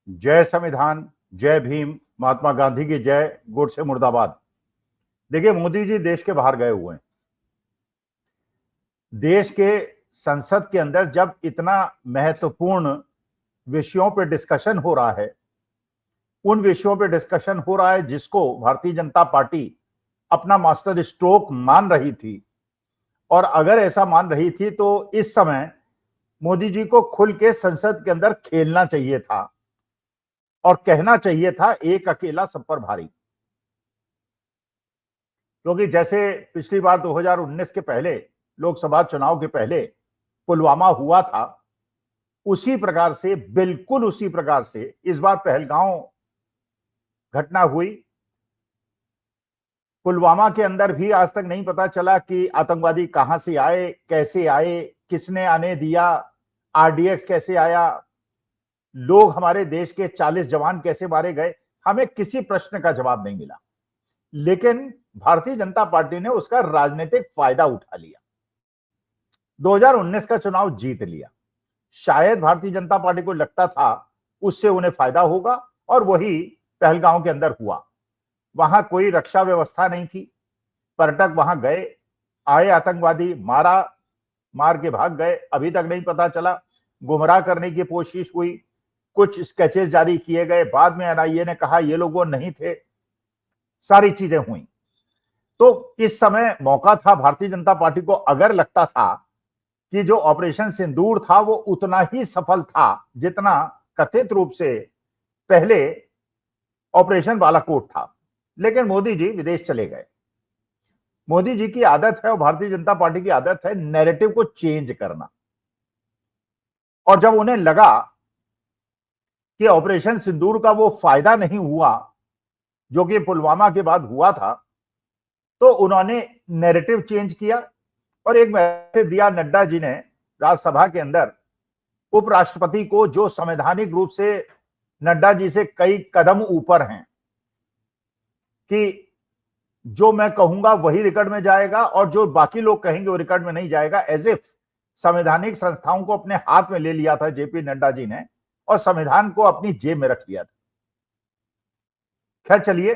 जय संविधान, जय भीम, महात्मा गांधी की जय, गोडसे मुर्दाबाद। देखिए, मोदी जी देश के बाहर गए हुए हैं। देश के संसद के अंदर जब इतना महत्वपूर्ण विषयों पर डिस्कशन हो रहा है, उन विषयों पर डिस्कशन हो रहा है जिसको भारतीय जनता पार्टी अपना मास्टर स्ट्रोक मान रही थी, और अगर ऐसा मान रही थी तो इस समय मोदी जी को खुल के संसद के अंदर खेलना चाहिए था और कहना चाहिए था एक अकेला सब पर भारी। क्योंकि जैसे पिछली बार 2019 के पहले, लोकसभा चुनाव के पहले पुलवामा हुआ था, उसी प्रकार से, बिल्कुल उसी प्रकार से इस बार पहलगांव घटना हुई। पुलवामा के अंदर भी आज तक नहीं पता चला कि आतंकवादी कहां से आए, कैसे आए, किसने आने दिया, आरडीएक्स कैसे आया, लोग हमारे देश के 40 जवान कैसे मारे गए। हमें किसी प्रश्न का जवाब नहीं मिला, लेकिन भारतीय जनता पार्टी ने उसका राजनीतिक फायदा उठा लिया, 2019 का चुनाव जीत लिया। शायद भारतीय जनता पार्टी को लगता था उससे उन्हें फायदा होगा, और वही पहलगांव के अंदर हुआ। वहां कोई रक्षा व्यवस्था नहीं थी, पर्यटक वहां गए, आए आतंकवादी, मार के भाग गए। अभी तक नहीं पता चला, गुमराह करने की कोशिश हुई, कुछ स्केचेस जारी किए गए, बाद में एनआईए ने कहा ये लोग वो नहीं थे, सारी चीजें हुई। तो इस समय मौका था भारतीय जनता पार्टी को, अगर लगता था कि जो ऑपरेशन सिंदूर था वो उतना ही सफल था जितना कथित रूप से पहले ऑपरेशन बालाकोट था। लेकिन मोदी जी विदेश चले गए। मोदी जी की आदत है और भारतीय जनता पार्टी की आदत है नैरेटिव को चेंज करना, और जब उन्हें लगा कि ऑपरेशन सिंदूर का वो फायदा नहीं हुआ जो कि पुलवामा के बाद हुआ था, तो उन्होंने नैरेटिव चेंज किया और एक मैसेज दिया नड्डा जी ने राज्यसभा के अंदर उपराष्ट्रपति को, जो संवैधानिक रूप से नड्डा जी से कई कदम ऊपर हैं, कि जो मैं कहूंगा वही रिकॉर्ड में जाएगा और जो बाकी लोग कहेंगे वो रिकॉर्ड में नहीं जाएगा। एज इफ संवैधानिक संस्थाओं को अपने हाथ में ले लिया था जेपी नड्डा जी ने, और संविधान को अपनी जेब में रख लिया था। खैर चलिए,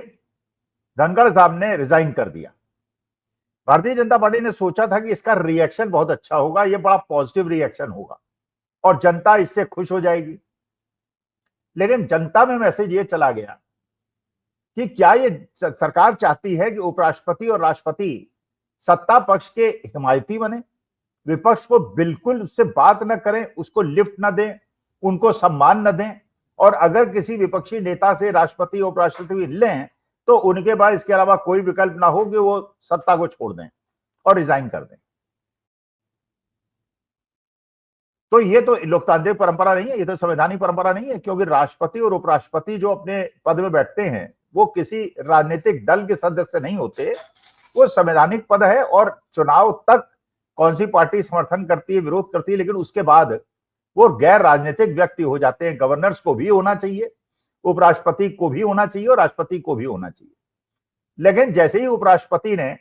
धनखड़ साहब ने रिजाइन कर दिया। भारतीय जनता पार्टी ने सोचा था कि इसका रिएक्शन बहुत अच्छा होगा, यह बड़ा पॉजिटिव रिएक्शन होगा और जनता इससे खुश हो जाएगी। लेकिन जनता में मैसेज ये चला गया कि क्या ये सरकार चाहती है कि उपराष्ट्रपति और राष्ट्रपति सत्ता पक्ष के हिमायती बने, विपक्ष को बिल्कुल उससे बात न करें, उसको लिफ्ट न दें, उनको सम्मान न दें, और अगर किसी विपक्षी नेता से राष्ट्रपति उपराष्ट्रपति लें तो उनके बाद इसके अलावा कोई विकल्प ना हो कि वो सत्ता को छोड़ दें और रिजाइन कर दें। तो ये तो लोकतांत्रिक परंपरा नहीं है, ये तो संवैधानिक परंपरा नहीं है, क्योंकि राष्ट्रपति और उपराष्ट्रपति जो अपने पद में बैठते हैं वो किसी राजनीतिक दल के सदस्य नहीं होते, वो संवैधानिक पद है, और चुनाव तक कौन सी पार्टी समर्थन करती है, विरोध करती है, लेकिन उसके बाद वो गैर राजनीतिक व्यक्ति हो जाते हैं। गवर्नर्स को भी होना चाहिए, उपराष्ट्रपति को भी होना चाहिए और राष्ट्रपति को भी होना चाहिए। लेकिन जैसे ही उपराष्ट्रपति ने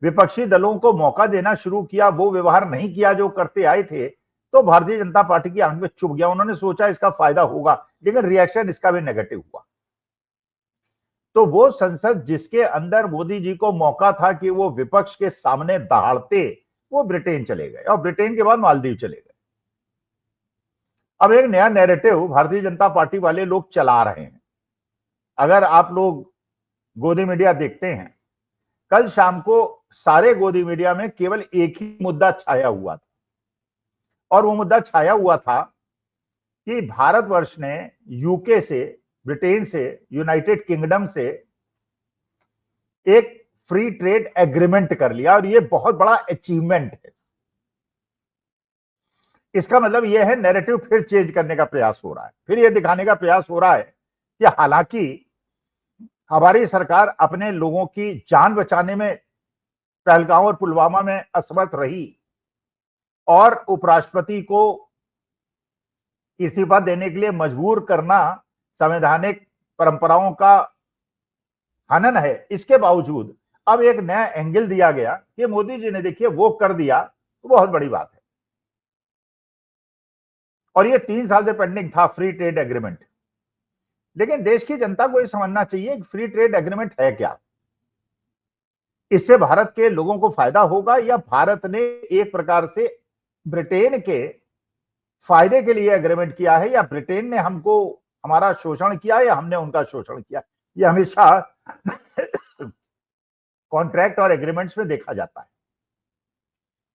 विपक्षी दलों को मौका देना शुरू किया, वो व्यवहार नहीं किया जो करते आए थे, तो भारतीय जनता पार्टी की आंख में चुभ गया। उन्होंने सोचा इसका फायदा होगा, लेकिन रिएक्शन इसका भी नेगेटिव हुआ। तो वो संसद जिसके अंदर मोदी जी को मौका था कि वो विपक्ष के सामने दहाड़ते, वो ब्रिटेन चले गए और ब्रिटेन के बाद मालदीव चले गए। अब एक नया नैरेटिव भारतीय जनता पार्टी वाले लोग चला रहे हैं। अगर आप लोग गोदी मीडिया देखते हैं, कल शाम को सारे गोदी मीडिया में केवल एक ही मुद्दा छाया हुआ था, और वो मुद्दा छाया हुआ था कि भारतवर्ष ने यूके से, ब्रिटेन से, यूनाइटेड किंगडम से एक फ्री ट्रेड एग्रीमेंट कर लिया, और ये बहुत बड़ा अचीवमेंट है। इसका मतलब यह है नैरेटिव फिर चेंज करने का प्रयास हो रहा है, फिर यह दिखाने का प्रयास हो रहा है कि हालांकि हमारी सरकार अपने लोगों की जान बचाने में पहलगांव और पुलवामा में असमर्थ रही, और उपराष्ट्रपति को इस्तीफा देने के लिए मजबूर करना संवैधानिक परंपराओं का हनन है, इसके बावजूद अब एक नया एंगल दिया गया कि मोदी जी ने देखिए वो कर दिया, तो बहुत बड़ी बात है। और ये 3 साल से पेंडिंग था फ्री ट्रेड एग्रीमेंट, लेकिन देश की जनता को ये समझना चाहिए कि फ्री ट्रेड एग्रीमेंट है क्या, इससे भारत के लोगों को फायदा होगा या भारत ने एक प्रकार से ब्रिटेन के फायदे के लिए एग्रीमेंट किया है, या ब्रिटेन ने हमको हमारा शोषण किया या हमने उनका शोषण किया। ये हमेशा कॉन्ट्रैक्ट और एग्रीमेंट्स में देखा जाता है।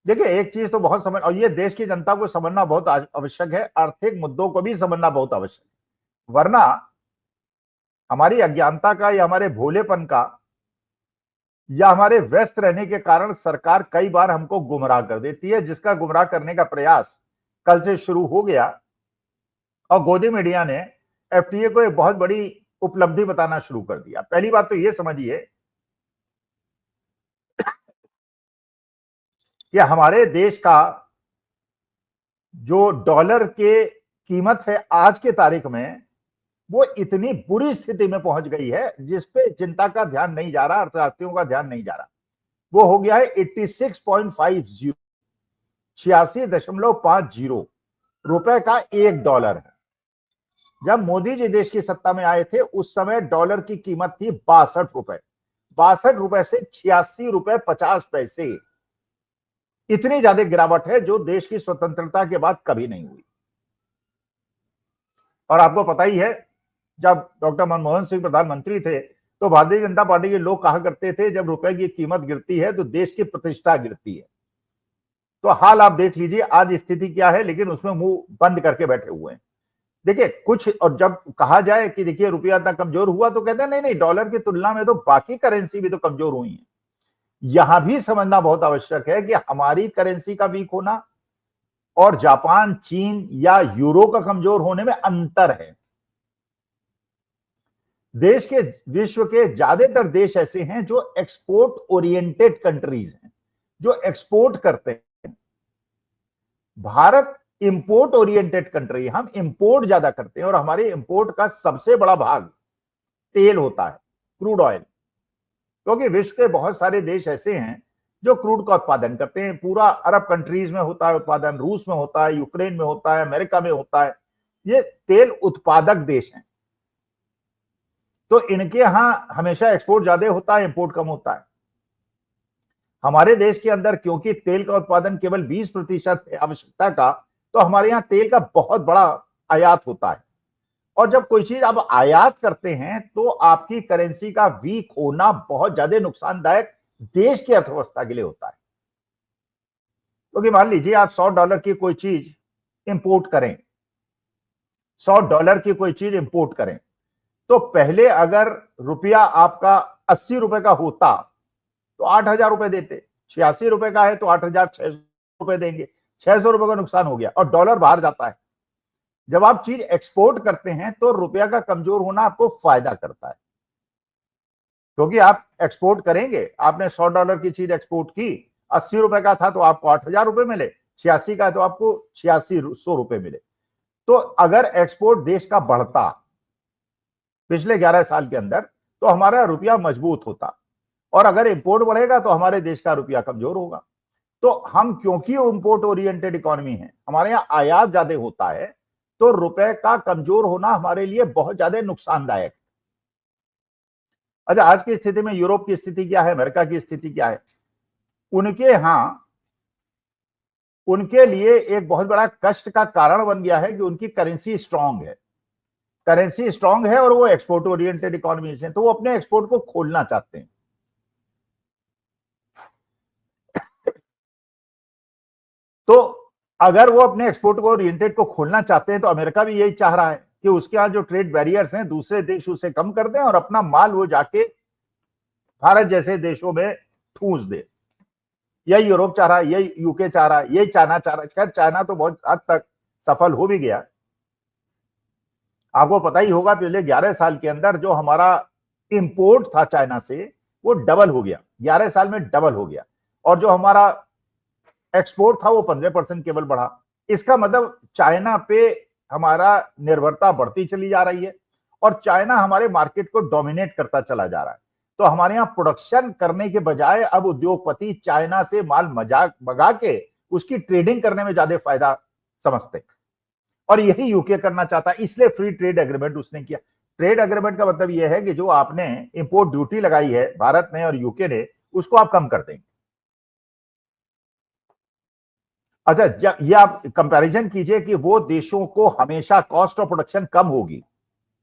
देखिए एक चीज तो बहुत समझ, और ये देश की जनता को समझना बहुत आवश्यक है, आर्थिक मुद्दों को भी समझना बहुत आवश्यक है, वरना हमारी अज्ञानता का या हमारे भोलेपन का या हमारे व्यस्त रहने के कारण सरकार कई बार हमको गुमराह कर देती है, जिसका गुमराह करने का प्रयास कल से शुरू हो गया और गोदी मीडिया ने एफटीए को एक बहुत बड़ी उपलब्धि बताना शुरू कर दिया। पहली बात तो ये समझिए कि हमारे देश का जो डॉलर के कीमत है आज के तारीख में, वो इतनी बुरी स्थिति में पहुंच गई है जिसपे चिंता का ध्यान नहीं जा रहा, अर्थशास्त्रियों का ध्यान नहीं जा रहा। वो हो गया है 86.50, 86.50 रुपए का $1 है। जब मोदी जी देश की सत्ता में आए थे उस समय डॉलर की कीमत थी 62 रुपए, 62 रुपए से 86 रुपए 50 पैसे। इतनी ज्यादा गिरावट है जो देश की स्वतंत्रता के बाद कभी नहीं हुई। और आपको पता ही है, जब डॉक्टर मनमोहन सिंह प्रधानमंत्री थे तो भारतीय जनता पार्टी के लोग कहा करते थे जब रुपए की कीमत गिरती है तो देश की प्रतिष्ठा गिरती है। तो हाल आप देख लीजिए आज स्थिति क्या है, लेकिन उसमें मुंह बंद करके बैठे हुए हैं। देखिए कुछ, और जब कहा जाए कि देखिए रुपया इतना कमजोर हुआ तो कहते हैं नहीं नहीं, डॉलर की तुलना में तो बाकी करेंसी भी तो कमजोर हुई है। यहां भी समझना बहुत आवश्यक है कि हमारी करेंसी का वीक होना और जापान, चीन या यूरो का कमजोर होने में अंतर है। देश के, विश्व के ज्यादातर देश ऐसे हैं जो एक्सपोर्ट ओरिएंटेड कंट्रीज हैं, जो एक्सपोर्ट करते हैं। भारत इंपोर्ट ओरिएंटेड कंट्री, हम इंपोर्ट ज्यादा करते हैं और हमारे इंपोर्ट का सबसे बड़ा भाग तेल होता है, क्रूड ऑयल। क्योंकि विश्व के बहुत सारे देश ऐसे हैं जो क्रूड का उत्पादन करते हैं। पूरा अरब कंट्रीज में होता है उत्पादन, रूस में होता है, यूक्रेन में होता है, अमेरिका में होता है। ये तेल उत्पादक देश हैं, तो इनके यहां हमेशा एक्सपोर्ट ज्यादा होता है, इंपोर्ट कम होता है। हमारे देश के अंदर क्योंकि तेल का उत्पादन केवल 20% है आवश्यकता का, तो हमारे यहाँ तेल का बहुत बड़ा आयात होता है। और जब कोई चीज आप आयात करते हैं तो आपकी करेंसी का वीक होना बहुत ज्यादा नुकसानदायक देश की अर्थव्यवस्था के लिए होता है। क्योंकि मान लीजिए आप $100 की कोई चीज इंपोर्ट करें, $100 की कोई चीज इंपोर्ट करें, तो पहले अगर रुपया आपका 80 रुपए का होता तो 8,000 रुपए देते, 86 रुपए का है तो 8,600 रुपए देंगे, 600 रुपए का नुकसान हो गया और डॉलर बाहर जाता है। जब आप चीज एक्सपोर्ट करते हैं तो रुपया का कमजोर होना आपको फायदा करता है, क्योंकि आप एक्सपोर्ट करेंगे। आपने $100 की चीज एक्सपोर्ट की, 80 रुपए का था तो आपको 8,000 रुपए मिले, 86 का है तो आपको 8600 रुपए मिले। तो अगर एक्सपोर्ट देश का बढ़ता पिछले 11 साल के अंदर तो हमारा रुपया मजबूत होता, और अगर इंपोर्ट बढ़ेगा तो हमारे देश का रुपया कमजोर होगा। तो हम क्योंकि इंपोर्ट ओरिएंटेड इकोनॉमी है, हमारे यहाँ आयात ज्यादा होता है, तो रुपए का कमजोर होना हमारे लिए बहुत ज्यादा नुकसानदायक है। अच्छा, आज की स्थिति में यूरोप की स्थिति क्या है, अमेरिका की स्थिति क्या है? उनके यहां, उनके लिए एक बहुत बड़ा कष्ट का कारण बन गया है कि उनकी करेंसी स्ट्रांग है, करेंसी स्ट्रांग है और वो एक्सपोर्ट ओरिएंटेड इकोनॉमी है, तो वो अपने एक्सपोर्ट को खोलना चाहते हैं। तो अगर वो अपने एक्सपोर्ट को ओरिएंटेड को खोलना चाहते हैं तो अमेरिका भी यही चाह रहा है कि उसके यहाँ जो ट्रेड बैरियर्स हैं दूसरे देश उसे कम कर दें और अपना माल वो जाके भारत जैसे देशों में ठूंस दे। यही यूरोप चाह रहा है, यही यूके चाह रहा है, यही चाइना चाह रहा है। खैर चाइना तो बहुत हद तक सफल हो भी गया। आपको पता ही होगा पिछले 11 साल के अंदर जो हमारा इंपोर्ट था चाइना से वो डबल हो गया, 11 साल में डबल हो गया, और जो हमारा एक्सपोर्ट था वो 15% केवल बढ़ा। इसका मतलब चाइना पे हमारा निर्भरता बढ़ती चली जा रही है और चाइना हमारे मार्केट को डोमिनेट करता चला जा रहा है। तो हमारे यहाँ प्रोडक्शन करने के बजाय अब उद्योगपति चाइना से माल मंगा के उसकी ट्रेडिंग करने में ज्यादा फायदा समझते हैं, और यही यूके करना चाहता है, इसलिए फ्री ट्रेड एग्रीमेंट उसने किया। ट्रेड एग्रीमेंट का मतलब यह है कि जो आपने इंपोर्ट ड्यूटी लगाई है भारत ने और यूके ने, उसको आप कम कर देंगे। अच्छा, ये आप कंपैरिजन कीजिए कि वो देशों को हमेशा कॉस्ट ऑफ प्रोडक्शन कम होगी,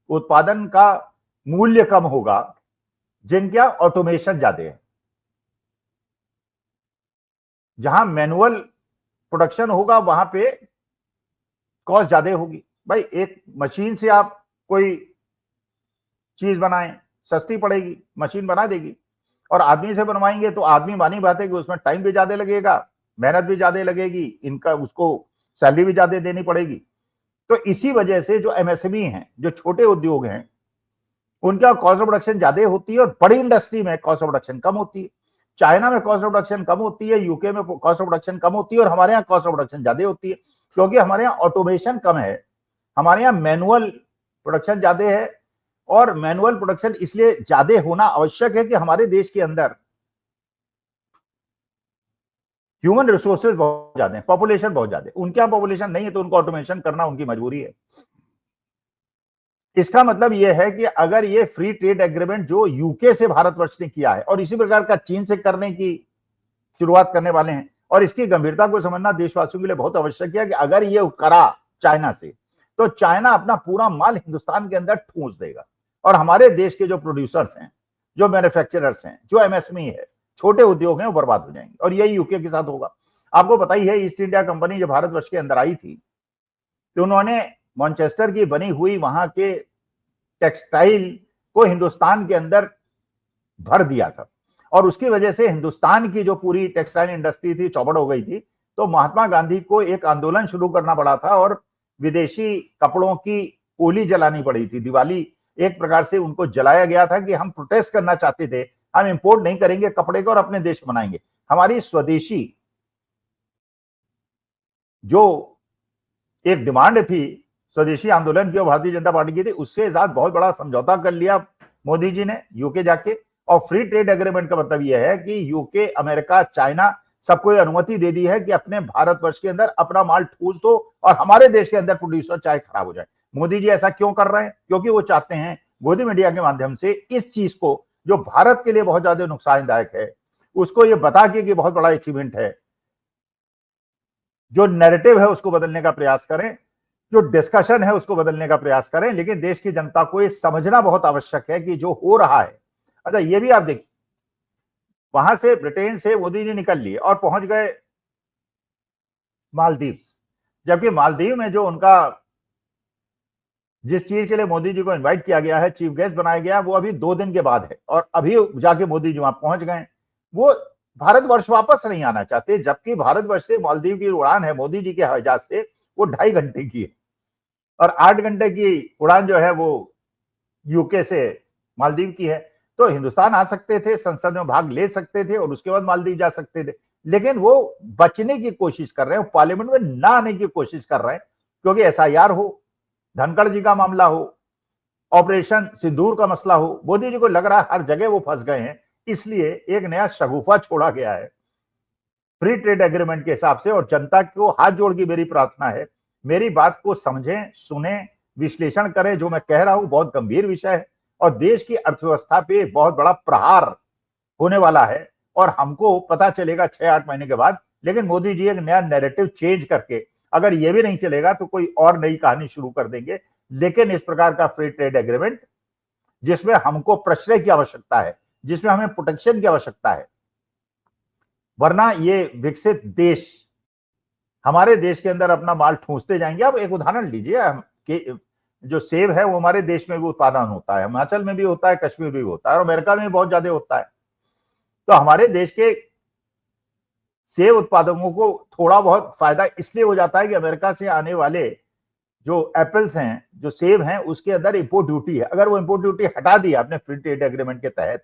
उत्पादन का मूल्य कम होगा, जिनका ऑटोमेशन ज्यादा है। जहां मैनुअल प्रोडक्शन होगा वहां पे कॉस्ट ज्यादा होगी। भाई एक मशीन से आप कोई चीज बनाएं, सस्ती पड़ेगी, मशीन बना देगी, और आदमी से बनवाएंगे तो आदमी मानी बात है कि उसमें टाइम भी ज्यादा लगेगा, मेहनत भी ज्यादा लगेगी, इनका उसको सैलरी भी ज्यादा देनी पड़ेगी। तो इसी वजह से जो एमएसएमई हैं, जो छोटे उद्योग हैं, उनका कॉस्ट ऑफ प्रोडक्शन ज्यादा होती है और बड़ी इंडस्ट्री में कॉस्ट ऑफ प्रोडक्शन कम होती है। चाइना में कॉस्ट ऑफ प्रोडक्शन कम होती है, यूके में कॉस्ट ऑफ प्रोडक्शन कम होती है, और हमारे यहाँ कॉस्ट ऑफ प्रोडक्शन ज्यादा होती है, क्योंकि हमारे यहाँ ऑटोमेशन कम है, हमारे यहाँ मैनुअल प्रोडक्शन ज्यादा है। और मैनुअल प्रोडक्शन इसलिए ज्यादा होना आवश्यक है कि हमारे देश के अंदर ह्यूमन रिसोर्सेज बहुत ज्यादा है, पॉपुलेशन बहुत ज्यादा है। उनके यहाँ पॉपुलेशन नहीं है तो उनको ऑटोमेशन करना उनकी मजबूरी है। इसका मतलब यह है कि अगर ये फ्री ट्रेड एग्रीमेंट जो यूके से भारतवर्ष ने किया है और इसी प्रकार का चीन से करने की शुरुआत करने वाले हैं, और इसकी गंभीरता को समझना देशवासियों के लिए बहुत आवश्यक है कि अगर ये करा चाइना से, तो चाइना अपना पूरा माल हिंदुस्तान के अंदर ठूंस देगा, और हमारे देश के जो प्रोड्यूसर्स हैं, जो मैन्युफैक्चरर्स हैं, जो एमएसएमई है, छोटे उद्योग हैं, वो बर्बाद हो जाएंगे। और यही यूके के साथ होगा। आपको पता ही है, ईस्ट इंडिया कंपनी जब भारतवर्ष के अंदर आई थी तो उन्होंने मैनचेस्टर की बनी हुई वहां के टेक्सटाइल को हिंदुस्तान के अंदर भर दिया था, और उसकी वजह से हिंदुस्तान की जो पूरी टेक्सटाइल इंडस्ट्री थी चौपट हो गई थी। तो महात्मा गांधी को एक आंदोलन शुरू करना पड़ा था और विदेशी कपड़ों की होली जलानी पड़ी थी, दिवाली एक प्रकार से उनको जलाया गया था कि हम प्रोटेस्ट करना चाहते थे, हम इंपोर्ट नहीं करेंगे कपड़े को और अपने देश बनाएंगे। हमारी स्वदेशी जो एक डिमांड थी स्वदेशी आंदोलन की और भारतीय जनता पार्टी की थी, उससे साथ बहुत बड़ा समझौता कर लिया मोदी जी ने यूके जाके। और फ्री ट्रेड एग्रीमेंट का मतलब यह है कि यूके, अमेरिका, चाइना सबको अनुमति दे दी है कि अपने भारतवर्ष के अंदर अपना माल ठूस दो और हमारे देश के अंदर प्रोड्यूसर चाहे खराब हो जाए। मोदी जी ऐसा क्यों कर रहे हैं? क्योंकि वो चाहते हैं गोदी मीडिया के माध्यम से इस चीज को, जो भारत के लिए बहुत ज्यादा नुकसानदायक है, उसको ये बता के कि बहुत बड़ा अचीवमेंट है, जो नैरेटिव है उसको बदलने का प्रयास करें, जो डिस्कशन है उसको बदलने का प्रयास करें। लेकिन देश की जनता को ये समझना बहुत आवश्यक है कि जो हो रहा है, अच्छा ये भी आप देखिए, वहां से ब्रिटेन से मोदी जी निकल लिए और पहुंच गए मालदीव, जबकि मालदीव में जो उनका जिस चीज के लिए मोदी जी को इनवाइट किया गया है, चीफ गेस्ट बनाया गया, वो अभी 2 दिन के बाद है, और अभी जाके मोदी जी वहां पहुंच गए। वो भारतवर्ष वापस नहीं आना चाहते, जबकि भारतवर्ष से मालदीव की उड़ान है मोदी जी के हवाई जहाज से, वो 2.5 घंटे की है, और 8 घंटे की उड़ान जो है वो यूके से मालदीव की है। तो हिंदुस्तान आ सकते थे, संसद में भाग ले सकते थे और उसके बाद मालदीव जा सकते थे, लेकिन वो बचने की कोशिश कर रहे हैं, पार्लियामेंट में ना आने की कोशिश कर रहे हैं, क्योंकि एसआईआर हो, धनखड़ जी का मामला हो, ऑपरेशन सिंदूर का मसला हो, मोदी जी को लग रहा है हर जगह वो फंस गए हैं, इसलिए एक नया शगुफा छोड़ा गया है फ्री ट्रेड एग्रीमेंट के हिसाब से। और जनता को हाथ जोड़ की मेरी प्रार्थना है, मेरी बात को समझें, सुने, विश्लेषण करें। जो मैं कह रहा हूं बहुत गंभीर विषय है और देश की अर्थव्यवस्था पे बहुत बड़ा प्रहार होने वाला है, और हमको पता चलेगा 6-8 महीने के बाद। लेकिन मोदी जी एक नया नैरेटिव चेंज करके, अगर ये भी नहीं चलेगा तो कोई और नई कहानी शुरू कर देंगे। लेकिन इस प्रकार का फ्री ट्रेड एग्रीमेंट जिसमें हमको प्रश्रय की आवश्यकता है, जिसमें हमें प्रोटेक्शन की आवश्यकता है, वरना ये विकसित देश हमारे देश के अंदर अपना माल ठूंसते जाएंगे। अब एक उदाहरण लीजिए कि जो सेब है वो हमारे देश में भी उत्पादन होता है, हिमाचल में भी होता है, कश्मीर में भी होता है, और अमेरिका में भी बहुत ज्यादा होता है। तो हमारे देश के सेब उत्पादकों को थोड़ा बहुत फायदा इसलिए हो जाता है कि अमेरिका से आने वाले जो एप्पल्स हैं, जो सेब हैं, उसके अंदर इंपोर्ट ड्यूटी है। अगर वो इंपोर्ट ड्यूटी हटा दी अपने फ्री ट्रेड एग्रीमेंट के तहत,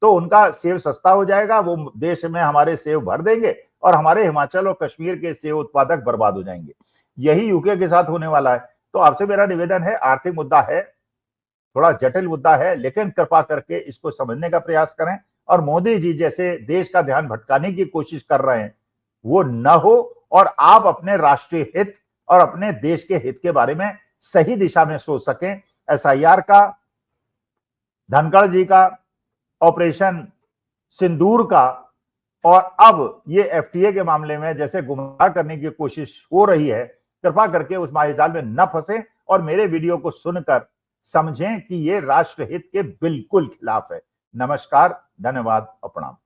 तो उनका सेब सस्ता हो जाएगा, वो देश में हमारे सेब भर देंगे और हमारे हिमाचल और कश्मीर के सेब उत्पादक बर्बाद हो जाएंगे। यही यूके के साथ होने वाला है। तो आपसे मेरा निवेदन है, आर्थिक मुद्दा है, थोड़ा जटिल मुद्दा है, लेकिन कृपा करके इसको समझने का प्रयास करें, और मोदी जी जैसे देश का ध्यान भटकाने की कोशिश कर रहे हैं वो न हो, और आप अपने राष्ट्रीय हित और अपने देश के हित के बारे में सही दिशा में सोच सकें। एसआईआर का धनखड़ जी का, ऑपरेशन सिंदूर का, और अब ये एफटीए के मामले में जैसे गुमराह करने की कोशिश हो रही है, कृपा करके उस मायाजाल में न फंसे और मेरे वीडियो को सुनकर समझें कि ये राष्ट्रहित के बिल्कुल खिलाफ है। नमस्कार, धन्यवाद और प्रणाम।